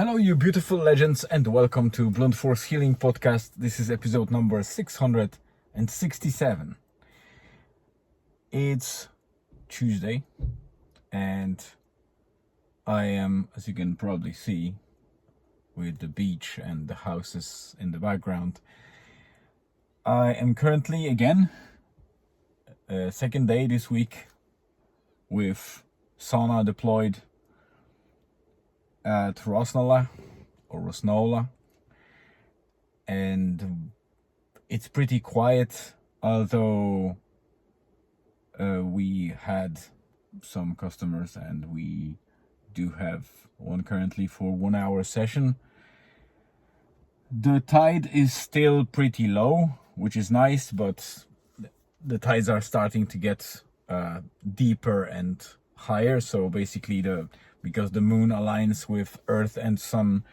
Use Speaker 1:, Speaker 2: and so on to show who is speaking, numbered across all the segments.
Speaker 1: Hello, you beautiful legends, and welcome to Blunt Force Healing Podcast. This is episode number 667. It's Tuesday, and I am, as you can probably see, with the beach and the houses in the background. I am currently, again, second day this week with sauna deployed at Rosnola, and it's pretty quiet, although we had some customers and we do have one currently for 1 hour session. The tide is still pretty low, which is nice, but the tides are starting to get deeper and higher. So basically, because the moon aligns with Earth and Sun,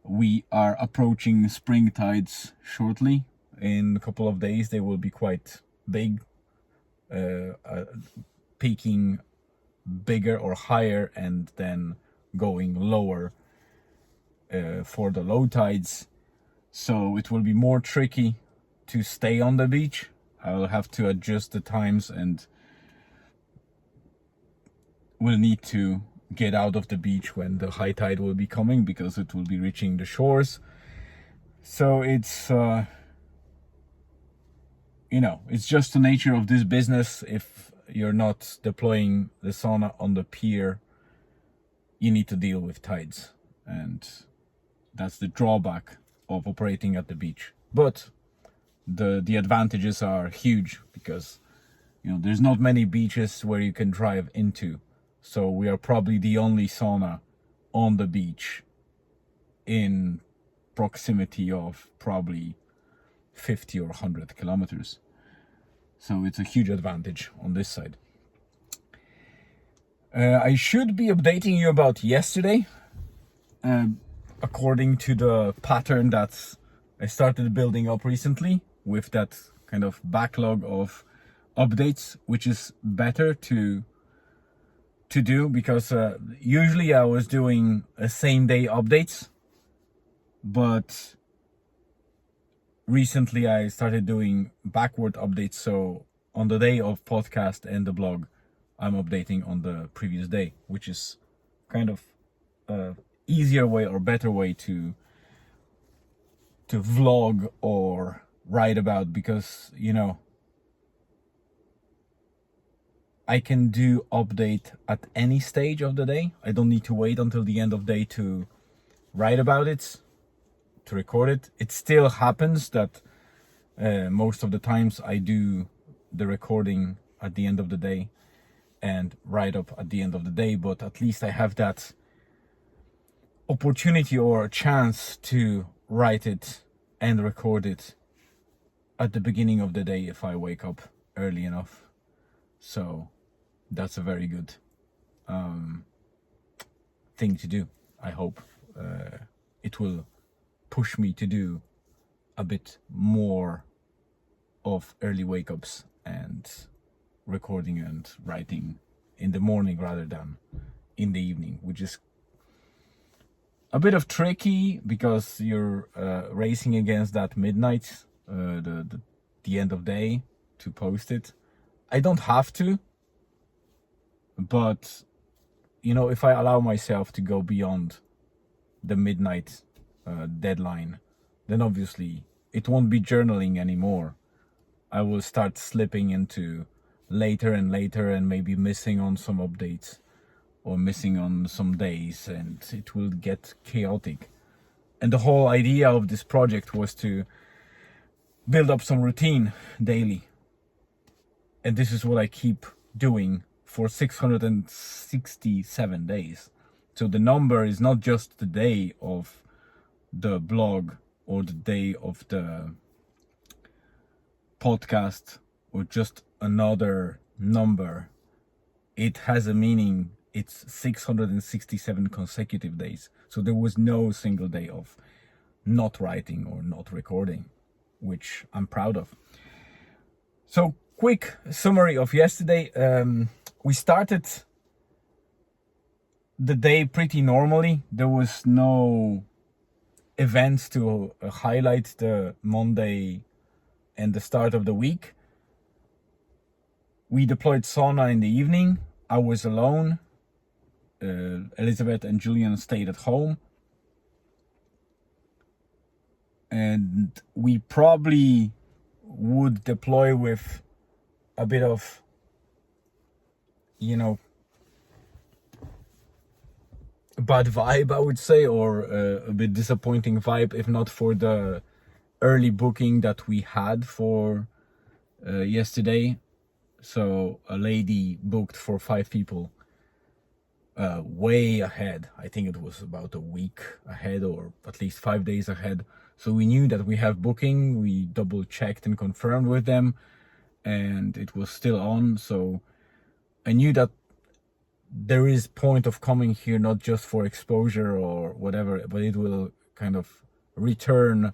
Speaker 1: we are approaching spring tides shortly. In a couple of days they will be quite big, peaking bigger or higher and then going lower for the low tides. So it will be more tricky to stay on the beach. I'll have to adjust the times and will need to get out of the beach when the high tide will be coming, because it will be reaching the shores. So it's it's just the nature of this business. If you're not deploying the sauna on the pier, you need to deal with tides, and that's the drawback of operating at the beach. But the advantages are huge, because there's not many beaches where you can drive into. So we are probably the only sauna on the beach in proximity of probably 50 or 100 kilometers. So it's a huge advantage on this side. I should be updating you about yesterday, according to the pattern that I started building up recently, with that kind of backlog of updates, which is better to do, because usually I was doing a same day updates, but recently I started doing backward updates. So on the day of podcast and the blog, I'm updating on the previous day, which is kind of a easier way or better way to vlog or write about, because I can do update at any stage of the day. I don't need to wait until the end of day to write about it, to record it. It still happens that most of the times I do the recording at the end of the day and write up at the end of the day, but at least I have that opportunity or a chance to write it and record it at the beginning of the day if I wake up early enough. So that's a very good thing to do. I hope it will push me to do a bit more of early wake-ups and recording and writing in the morning rather than in the evening, which is a bit of tricky, because you're racing against that midnight, the end of day, to post it. I don't have to, but if I allow myself to go beyond the midnight deadline, then obviously it won't be journaling anymore. I will start slipping into later and later, and maybe missing on some updates or missing on some days, and it will get chaotic. And the whole idea of this project was to build up some routine daily. And this is what I keep doing for 667 days. So the number is not just the day of the blog or the day of the podcast or just another number. It has a meaning. It's 667 consecutive days. So there was no single day of not writing or not recording, which I'm proud of. So quick summary of yesterday. We started the day pretty normally. There was no events to highlight the Monday and the start of the week. We deployed sauna in the evening. I was alone. Elizabeth and Julian stayed at home. And we probably would deploy with a bit of, bad vibe, I would say, or a bit disappointing vibe, if not for the early booking that we had for yesterday. So a lady booked for 5 people way ahead. I think it was about a week ahead, or at least 5 days ahead. So we knew that we have booking. We double checked and confirmed with them, and it was still on. So I knew that there is point of coming here, not just for exposure or whatever, but it will kind of return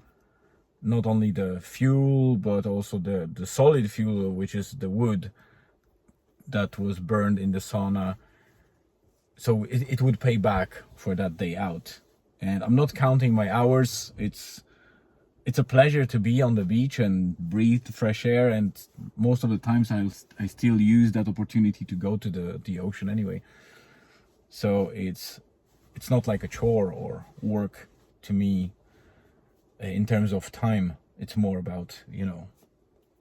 Speaker 1: not only the fuel, but also the solid fuel, which is the wood that was burned in the sauna. So it would pay back for that day out. And I'm not counting my hours. It's a pleasure to be on the beach and breathe the fresh air. And most of the times I still use that opportunity to go to the ocean anyway. So it's not like a chore or work to me in terms of time. It's more about,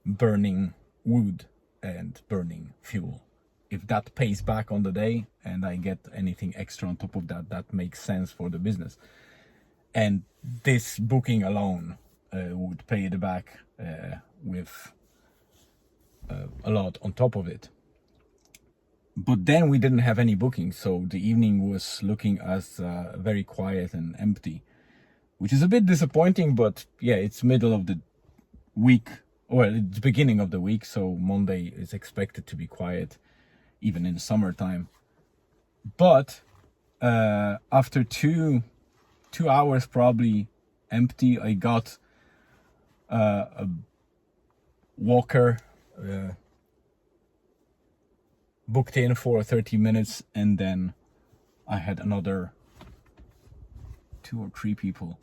Speaker 1: burning wood and burning fuel. If that pays back on the day and I get anything extra on top of that, that makes sense for the business. And this booking alone would pay it back with a lot on top of it. But then we didn't have any bookings, so the evening was looking as very quiet and empty, which is a bit disappointing. But yeah, it's middle of the week, well, it's beginning of the week, so Monday is expected to be quiet, even in summertime. But after two hours probably empty, I got a walker booked in for 30 minutes, and then I had another 2 or 3 people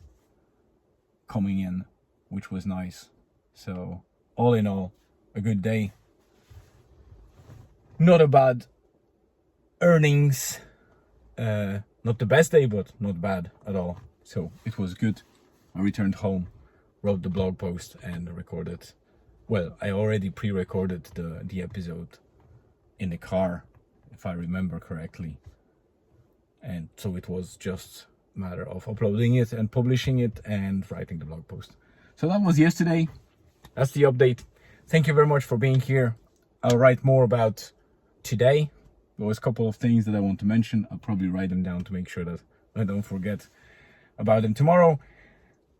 Speaker 1: coming in, which was nice. So all in all, a good day. Not a bad earnings. Not the best day, but not bad at all. So it was good. I returned home, wrote the blog post, and recorded. Well, I already pre-recorded the episode in the car, if I remember correctly. And so it was just a matter of uploading it and publishing it and writing the blog post. So that was yesterday. That's the update. Thank you very much for being here. I'll write more about today. There was a couple of things that I want to mention. I'll probably write them down to make sure that I don't forget about them tomorrow.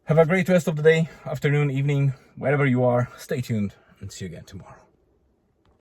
Speaker 1: Have a great rest of the day, afternoon, evening, wherever you are. Stay tuned and see you again tomorrow.